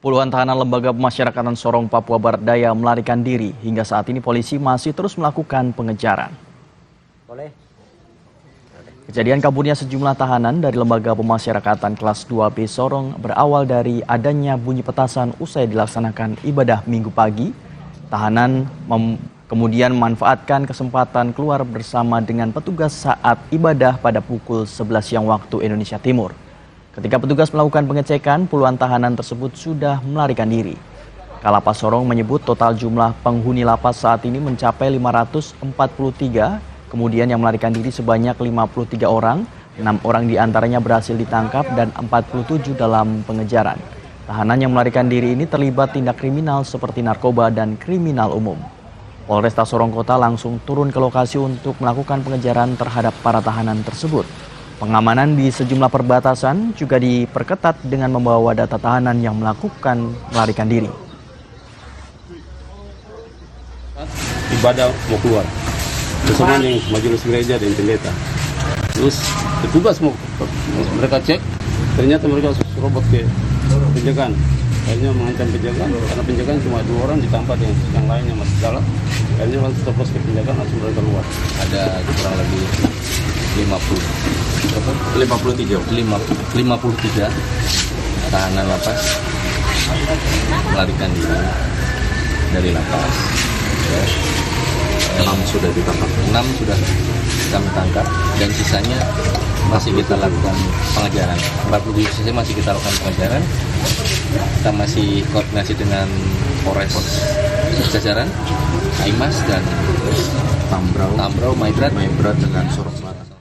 Puluhan tahanan Lembaga Pemasyarakatan Sorong, Papua Barat Daya melarikan diri. Hingga saat ini polisi masih terus melakukan pengejaran. Kejadian kaburnya sejumlah tahanan dari Lembaga Pemasyarakatan kelas 2B Sorong berawal dari adanya bunyi petasan usai dilaksanakan ibadah Minggu pagi. Tahanan kemudian memanfaatkan kesempatan keluar bersama dengan petugas saat ibadah pada pukul 11 siang waktu Indonesia Timur. Ketika petugas melakukan pengecekan, puluhan tahanan tersebut sudah melarikan diri. Kalapas Sorong menyebut total jumlah penghuni lapas saat ini mencapai 543, kemudian yang melarikan diri sebanyak 53 orang, 6 orang diantaranya berhasil ditangkap dan 47 dalam pengejaran. Tahanan yang melarikan diri ini terlibat tindak kriminal seperti narkoba dan kriminal umum. Polresta Sorong Kota langsung turun ke lokasi untuk melakukan pengejaran terhadap para tahanan tersebut. Pengamanan di sejumlah perbatasan juga diperketat dengan membawa data tahanan yang melakukan melarikan diri. Ibadah mau keluar, bersama dengan majelis gereja dan pendeta. Terus petugas mereka cek, ternyata mereka serobot ke penjagaan. Akhirnya mengancam penjagaan, karena penjagaan cuma 2 orang ditambah dengan yang lainnya masih dalam. Akhirnya langsung terus ke penjagaan, langsung mereka keluar. Ada kurang lebih 53 tahanan lapas melarikan diri dari lapas. 6 sudah ditangkap. 6 sudah kami tangkap dan sisanya masih kita lakukan pengejaran. 47 sisanya masih kita lakukan pengejaran. Kita masih koordinasi dengan Polres Jajaran, Aimas dan Tambrau, Maibrat dengan Sorong Selatan.